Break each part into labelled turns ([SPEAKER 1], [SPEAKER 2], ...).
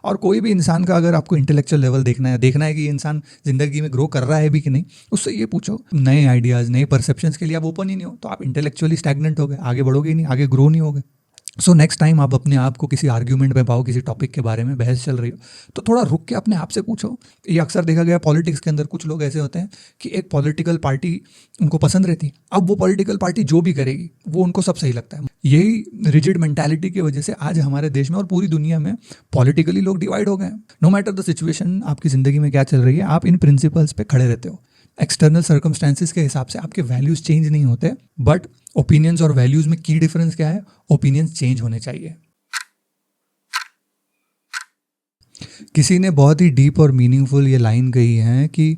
[SPEAKER 1] और कोई भी इंसान का अगर आपको इंटेलेक्चुअल लेवल देखना है कि ये इंसान ज़िंदगी में ग्रो कर रहा है भी कि नहीं, उससे ये पूछो। नए आइडियाज़, नए परसेप्शंस के लिए आप ओपन ही नहीं हो तो आप इंटेलेक्चुअली स्टैग्नेंट हो गए, आगे बढ़ोगे ही नहीं, आगे ग्रो नहीं होगे। सो नेक्स्ट टाइम आप अपने आप को किसी आर्ग्यूमेंट में पाओ, किसी टॉपिक के बारे में बहस चल रही हो, तो थोड़ा रुक के अपने आप से पूछो। ये अक्सर देखा गया पॉलिटिक्स के अंदर, कुछ लोग ऐसे होते हैं कि एक पॉलिटिकल पार्टी उनको पसंद रहती है, अब वो पॉलिटिकल पार्टी जो भी करेगी वो उनको सब सही लगता है। यही रिजिड मेंटालिटी की वजह से आज हमारे देश में और पूरी दुनिया में पॉलिटिकली लोग डिवाइड हो गए हैं। नो मैटर द सिचुएशन, आपकी ज़िंदगी में क्या चल रही है, आप इन प्रिंसिपल्स पे खड़े रहते हो। एक्सटर्नल सर्कमस्टेंसेस के हिसाब से आपके वैल्यूज़ चेंज नहीं होते, बट ओपिनियंस और वैल्यूज़ में की डिफरेंस क्या है, ओपिनियंस चेंज होने चाहिए। किसी ने बहुत ही डीप और मीनिंगफुल ये लाइन कही है कि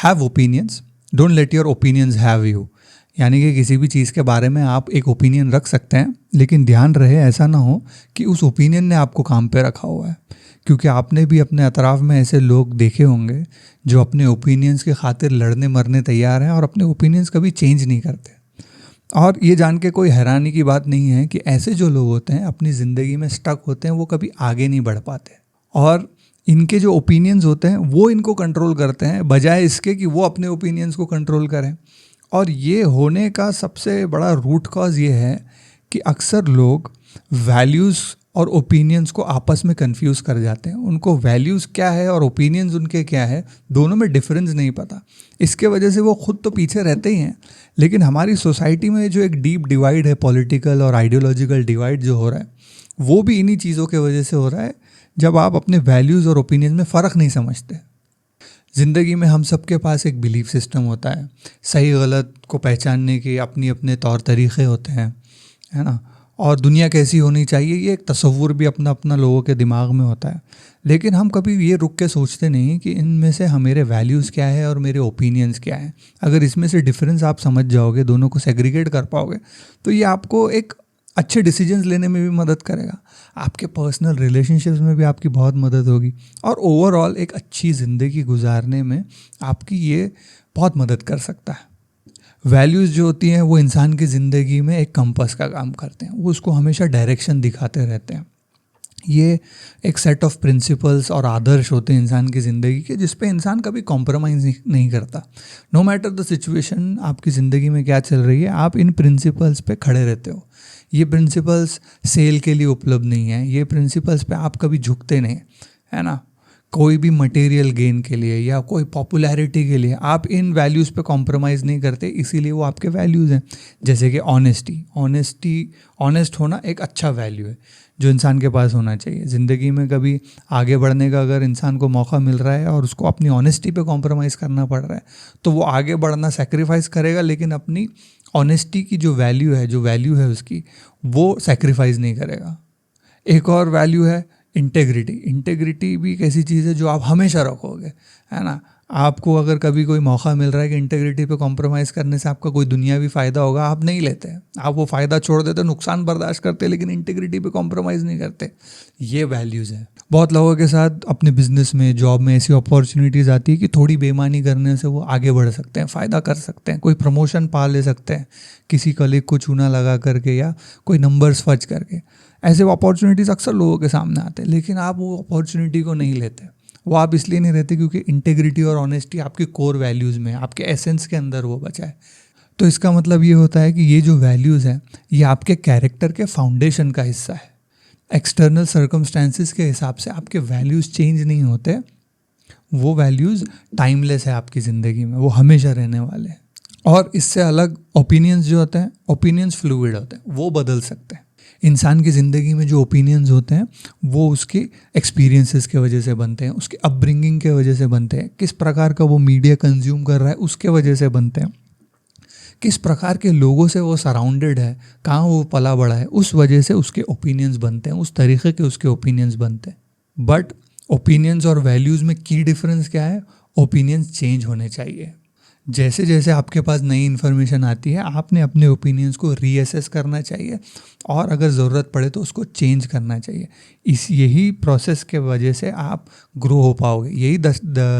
[SPEAKER 1] have opinions, don't let your opinions have you. यानी कि किसी भी चीज़ के बारे में आप एक ओपिनियन रख सकते हैं, लेकिन ध्यान रहे ऐसा ना हो कि उस ओपिनियन ने आपको काम पे रखा हुआ है। क्योंकि आपने भी अपने अतराफ़ में ऐसे लोग देखे होंगे जो अपने ओपिनियंस के खातिर लड़ने मरने तैयार हैं और अपने ओपिनियंस कभी चेंज नहीं करते। और ये जान के कोई हैरानी की बात नहीं है कि ऐसे जो लोग होते हैं अपनी ज़िंदगी में स्टक होते हैं, वो कभी आगे नहीं बढ़ पाते। और इनके जो ओपिनियंस होते हैं वो इनको कंट्रोल करते हैं, बजाय इसके कि वो अपने ओपिनियंस को कंट्रोल करें। और ये होने का सबसे बड़ा रूट कॉज ये है कि अक्सर लोग वैल्यूज़ और ओपिनियंस को आपस में कंफ्यूज कर जाते हैं। उनको वैल्यूज़ क्या है और ओपिनियंस उनके क्या है, दोनों में डिफरेंस नहीं पता। इसके वजह से वो खुद तो पीछे रहते ही हैं, लेकिन हमारी सोसाइटी में जो एक डीप डिवाइड है, पॉलिटिकल और आइडियोलॉजिकल डिवाइड जो हो रहा है, वो भी इन्हीं चीज़ों के वजह से हो रहा है, जब आप अपने वैल्यूज़ और ओपिनियंस में फ़र्क नहीं समझते। ज़िंदगी में हम सबके पास एक बिलीफ सिस्टम होता है, सही गलत को पहचानने के अपने अपने तौर तरीक़े होते हैं, है ना। और दुनिया कैसी होनी चाहिए ये एक तसव्वुर भी अपना अपना लोगों के दिमाग में होता है। लेकिन हम कभी ये रुक के सोचते नहीं कि इनमें से मेरे वैल्यूज़ क्या है और मेरे ओपिनियंस क्या है। अगर इसमें से डिफरेंस आप समझ जाओगे, दोनों को सेग्रीगेट कर पाओगे, तो ये आपको एक अच्छे डिसीजंस लेने में भी मदद करेगा, आपके पर्सनल रिलेशनशिप्स में भी आपकी बहुत मदद होगी, और ओवरऑल एक अच्छी ज़िंदगी गुजारने में आपकी ये बहुत मदद कर सकता है। वैल्यूज़ जो होती हैं वो इंसान की ज़िंदगी में एक कंपास का काम करते हैं, वो उसको हमेशा डायरेक्शन दिखाते रहते हैं। ये एक सेट ऑफ प्रिंसिपल्स और आदर्श होते हैं इंसान की ज़िंदगी के, जिस पे इंसान कभी कॉम्प्रोमाइज़ नहीं करता। नो मैटर द सिचुएशन, आपकी ज़िंदगी में क्या चल रही है, आप इन प्रिंसिपल्स पे खड़े रहते हो। ये प्रिंसिपल्स सेल के लिए उपलब्ध नहीं है, ये प्रिंसिपल्स पे आप कभी झुकते नहीं, है ना। कोई भी मटेरियल गेन के लिए या कोई पॉपुलैरिटी के लिए आप इन वैल्यूज़ पे कॉम्प्रोमाइज़ नहीं करते, इसीलिए वो आपके वैल्यूज़ हैं। जैसे कि ऑनेस्ट होना एक अच्छा वैल्यू है जो इंसान के पास होना चाहिए। ज़िंदगी में कभी आगे बढ़ने का अगर इंसान को मौका मिल रहा है और उसको अपनी ऑनेस्टी पे कॉम्प्रोमाइज़ करना पड़ रहा है, तो वो आगे बढ़ना सेक्रीफाइस करेगा, लेकिन अपनी ऑनेस्टी की जो वैल्यू है उसकी, वो सेक्रीफाइस नहीं करेगा। एक और वैल्यू है इंटेग्रिटी भी एक ऐसी चीज़ है जो आप हमेशा रखोगे, है ना। आपको अगर कभी कोई मौका मिल रहा है कि इंटेग्रिटी पे कॉम्प्रोमाइज़ करने से आपका कोई दुनियावी फ़ायदा होगा, आप नहीं लेते, आप वो फ़ायदा छोड़ देते, नुकसान बर्दाश्त करते, लेकिन इंटेग्रिटी पे कॉम्प्रोमाइज़ नहीं करते। ये वैल्यूज़ है। बहुत लोगों के साथ अपने बिजनेस में, जॉब में ऐसी अपॉर्चुनिटीज़ आती है कि थोड़ी बेईमानी करने से वो आगे बढ़ सकते हैं, फ़ायदा कर सकते हैं, कोई प्रमोशन पा ले सकते हैं, किसी कलीग को चूना लगा करके या कोई नंबर्स फर्ज करके। ऐसे अपॉर्चुनिटीज़ अक्सर लोगों के सामने आते हैं, लेकिन आप वो अपॉर्चुनिटी को नहीं लेते। वो आप इसलिए नहीं रहते क्योंकि इंटेग्रिटी और ऑनेस्टी आपकी कोर वैल्यूज़ में, आपके एसेंस के अंदर वो बचा है। तो इसका मतलब ये होता है कि ये जो वैल्यूज़ हैं ये आपके कैरेक्टर के फाउंडेशन का हिस्सा है। एक्सटर्नल सर्कमस्टेंसेस के हिसाब से आपके वैल्यूज़ चेंज नहीं होते, वो वैल्यूज़ टाइमलेस है आपकी ज़िंदगी में, वो हमेशा रहने वाले हैं। और इससे अलग ओपिनियंस जो होते हैं, ओपिनियंस फ्लूइड होते हैं, वो बदल सकते हैं। इंसान की ज़िंदगी में जो ओपिनियंस होते हैं वो उसके एक्सपीरियंसेस के वजह से बनते हैं, उसके अपब्रिंगिंग के वजह से बनते हैं, किस प्रकार का वो मीडिया कंज्यूम कर रहा है उसके वजह से बनते हैं, किस प्रकार के लोगों से वो सराउंडेड है, कहाँ वो पला बड़ा है, उस वजह से उसके ओपिनियंस बनते हैं, उस तरीके के उसके ओपिनियंस बनते हैं। बट ओपिनियंस और वैल्यूज़ में की डिफरेंस क्या है, ओपिनियंस चेंज होने चाहिए। जैसे जैसे आपके पास नई इन्फॉर्मेशन आती है, आपने अपने ओपिनियंस को रीअसेस करना चाहिए और अगर ज़रूरत पड़े तो उसको चेंज करना चाहिए। यही प्रोसेस के वजह से आप ग्रो हो पाओगे, यही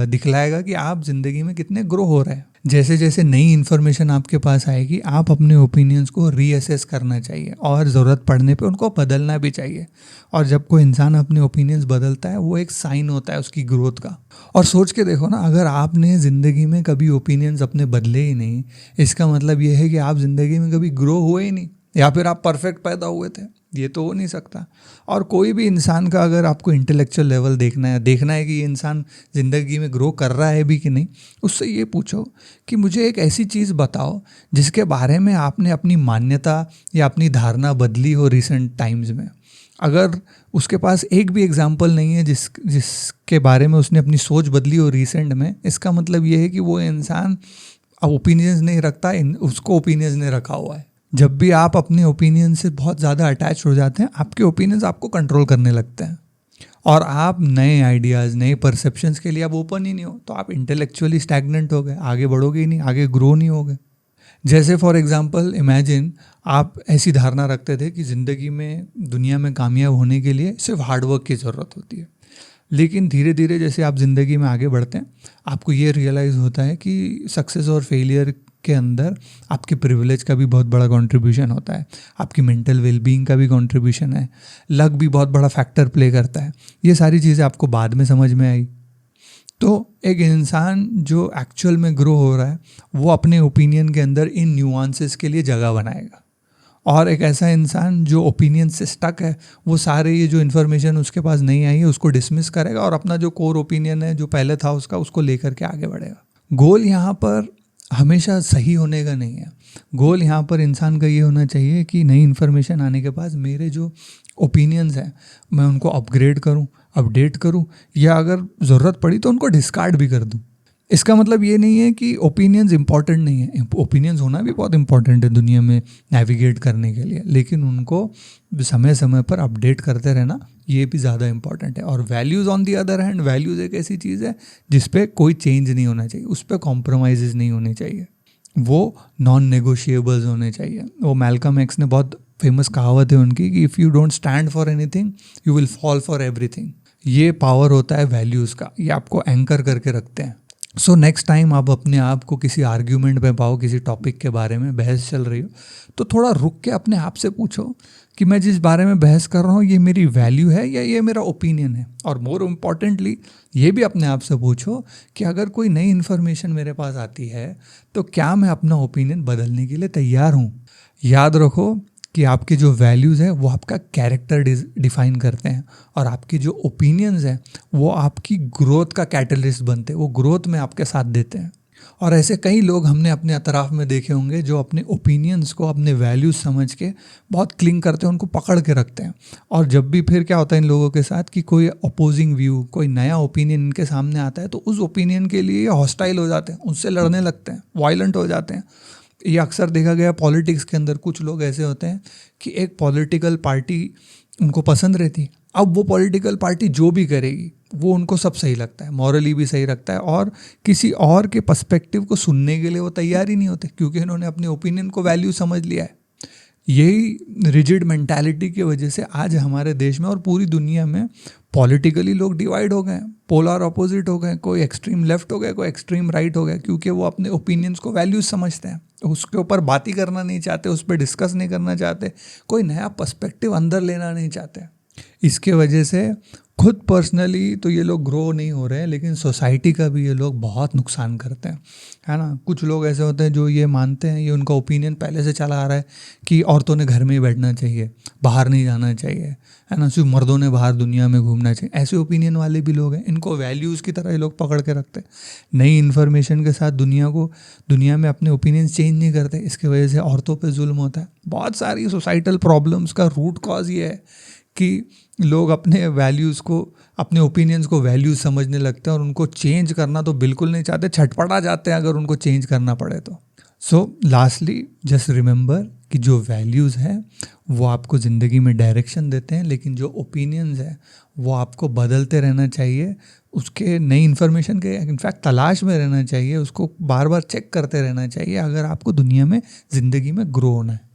[SPEAKER 1] दिखलाएगा कि आप ज़िंदगी में कितने ग्रो हो रहे हैं। जैसे जैसे नई इन्फॉर्मेशन आपके पास आएगी आप अपने ओपिनियंस को रीअसेस करना चाहिए और ज़रूरत पड़ने पे उनको बदलना भी चाहिए। और जब कोई इंसान अपने ओपिनियंस बदलता है वो एक साइन होता है उसकी ग्रोथ का। और सोच के देखो ना, अगर आपने ज़िंदगी में कभी ओपिनियंस अपने बदले ही नहीं, इसका मतलब ये है कि आप ज़िंदगी में कभी ग्रो हुए ही नहीं, या फिर आप परफेक्ट पैदा हुए थे। ये तो हो नहीं सकता। और कोई भी इंसान का अगर आपको इंटेलेक्चुअल लेवल देखना है कि ये इंसान ज़िंदगी में ग्रो कर रहा है भी कि नहीं, उससे ये पूछो कि मुझे एक ऐसी चीज़ बताओ जिसके बारे में आपने अपनी मान्यता या अपनी धारणा बदली हो रिसेंट टाइम्स में। अगर उसके पास एक भी एग्जाम्पल नहीं है जिसके बारे में उसने अपनी सोच बदली हो रिसेंट में, इसका मतलब ये है कि वो इंसान अब ओपिनियंस नहीं रखता, उसको ओपिनियंस नहीं रखा हुआ है। जब भी आप अपने ओपिनियन से बहुत ज़्यादा अटैच हो जाते हैं, आपके ओपिनियंस आपको कंट्रोल करने लगते हैं और आप नए आइडियाज़, नए परसेप्शंस के लिए आप ओपन ही नहीं हो, तो आप इंटेलेक्चुअली स्टैग्नेंट हो गए, आगे बढ़ोगे ही नहीं, आगे ग्रो नहीं होगे। जैसे फॉर एग्जांपल इमेजिन आप ऐसी धारणा रखते थे कि ज़िंदगी में, दुनिया में कामयाब होने के लिए सिर्फ हार्डवर्क की ज़रूरत होती है। लेकिन धीरे धीरे जैसे आप ज़िंदगी में आगे बढ़ते हैं, आपको ये रियलाइज़ होता है कि सक्सेस और फेलियर के अंदर आपके प्रिविलेज का भी बहुत बड़ा कंट्रीब्यूशन होता है, आपकी मेंटल वेलबींग का भी कंट्रीब्यूशन है, लक भी बहुत बड़ा फैक्टर प्ले करता है। ये सारी चीज़ें आपको बाद में समझ में आई। तो एक इंसान जो एक्चुअल में ग्रो हो रहा है वो अपने ओपिनियन के अंदर इन न्यूआंसेस के लिए जगह बनाएगा। और एक ऐसा इंसान जो ओपिनियन से स्टक है, वो सारे ये जो इन्फॉर्मेशन उसके पास नहीं आई है उसको डिसमिस करेगा और अपना जो कोर ओपिनियन है जो पहले था उसका, उसको लेकर के आगे बढ़ेगा। गोल यहाँ पर हमेशा सही होने का नहीं है। गोल यहाँ पर इंसान का ये होना चाहिए कि नई इन्फॉर्मेशन आने के बाद मेरे जो ओपिनियंस हैं मैं उनको अपग्रेड करूँ, अपडेट करूँ, या अगर ज़रूरत पड़ी तो उनको डिस्कार्ड भी कर दूँ। इसका मतलब ये नहीं है कि ओपिनियंस इंपॉर्टेंट नहीं है, ओपिनियंस होना भी बहुत इंपॉर्टेंट है दुनिया में नेविगेट करने के लिए, लेकिन उनको समय समय पर अपडेट करते रहना ये भी ज़्यादा इंपॉर्टेंट है। और values on the other hand, values एक ऐसी चीज़ है जिस पे कोई चेंज नहीं होना चाहिए, उस पर कॉम्प्रोमाइज़ नहीं होने चाहिए, वो नॉन नेगोशिएबल्स होने चाहिए। वो मैल्कम एक्स ने बहुत फेमस कहावत है उनकी कि if you don't stand for anything you will fall for everything. ये पावर होता है वैल्यूज़ का, ये आपको एंकर करके रखते हैं। सो नेक्स्ट टाइम आप अपने आप को किसी आर्ग्यूमेंट में पाओ, किसी टॉपिक के बारे में बहस चल रही हो, तो थोड़ा रुक के अपने आप से पूछो कि मैं जिस बारे में बहस कर रहा हूँ ये मेरी वैल्यू है या ये मेरा ओपिनियन है। और मोर इम्पॉर्टेंटली ये भी अपने आप से पूछो कि अगर कोई नई इन्फॉर्मेशन मेरे पास आती है तो क्या मैं अपना ओपिनियन बदलने के लिए तैयार हूँ। याद रखो कि आपके जो वैल्यूज़ हैं वो आपका कैरेक्टर डिफाइन करते हैं और आपके जो ओपिनियंस हैं वो आपकी ग्रोथ का कैटलिस्ट बनते हैं, वो ग्रोथ में आपके साथ देते हैं। और ऐसे कई लोग हमने अपने अतराफ़ में देखे होंगे जो अपने ओपिनियंस को अपने वैल्यूज़ समझ के बहुत क्लिंग करते हैं, उनको पकड़ के रखते हैं। और जब भी फिर क्या होता है इन लोगों के साथ कि कोई अपोजिंग व्यू, कोई नया ओपिनियन इनके सामने आता है तो उस ओपिनियन के लिए हॉस्टाइल हो जाते हैं, उससे लड़ने लगते हैं, वायलेंट हो जाते हैं। ये अक्सर देखा गया पॉलिटिक्स के अंदर, कुछ लोग ऐसे होते हैं कि एक पॉलिटिकल पार्टी उनको पसंद रहती है, अब वो पॉलिटिकल पार्टी जो भी करेगी वो उनको सब सही लगता है, मॉरली भी सही लगता है, और किसी और के पर्सपेक्टिव को सुनने के लिए वो तैयार ही नहीं होते क्योंकि इन्होंने अपने ओपिनियन को वैल्यू समझ लिया है। यही रिजिड मेंटालिटी की वजह से आज हमारे देश में और पूरी दुनिया में पॉलिटिकली लोग डिवाइड हो गए हैं, पोलर अपोजिट हो गए, कोई एक्सट्रीम लेफ्ट हो गया, कोई एक्सट्रीम राइट हो गया, क्योंकि वो अपने ओपिनियंस को वैल्यूज समझते हैं, उसके ऊपर बात ही करना नहीं चाहते, उस पर डिस्कस नहीं करना चाहते, कोई नया पर्सपेक्टिव अंदर लेना नहीं चाहते। इसके वजह से खुद पर्सनली तो ये लोग ग्रो नहीं हो रहे हैं, लेकिन सोसाइटी का भी ये लोग बहुत नुकसान करते हैं, है ना। कुछ लोग ऐसे होते हैं जो ये मानते हैं, ये उनका ओपिनियन पहले से चला आ रहा है कि औरतों ने घर में ही बैठना चाहिए, बाहर नहीं जाना चाहिए, है ना, सिर्फ मर्दों ने बाहर दुनिया में घूमना चाहिए। ऐसे ओपिनियन वाले भी लोग हैं, इनको वैल्यूज़ की तरह ये लोग पकड़ के रखते हैं। नई इन्फॉर्मेशन के साथ दुनिया में अपने ओपिनियन चेंज नहीं करते, इसके वजह से औरतों पे जुल्म होता है। बहुत सारी सोसाइटल प्रॉब्लम्स का रूट कॉज ये है कि लोग अपने वैल्यूज़ को, अपने ओपिनियंस को वैल्यूज़ समझने लगते हैं और उनको चेंज करना तो बिल्कुल नहीं चाहते, छटपटा जाते हैं अगर उनको चेंज करना पड़े तो। सो लास्टली जस्ट रिमेंबर कि जो वैल्यूज़ हैं वो आपको ज़िंदगी में डायरेक्शन देते हैं, लेकिन जो ओपिनियंस हैं वो आपको बदलते रहना चाहिए, उसके नई इन्फॉर्मेशन के इनफैक्ट तलाश में रहना चाहिए, उसको बार बार चेक करते रहना चाहिए अगर आपको दुनिया में ज़िंदगी में ग्रो होना है।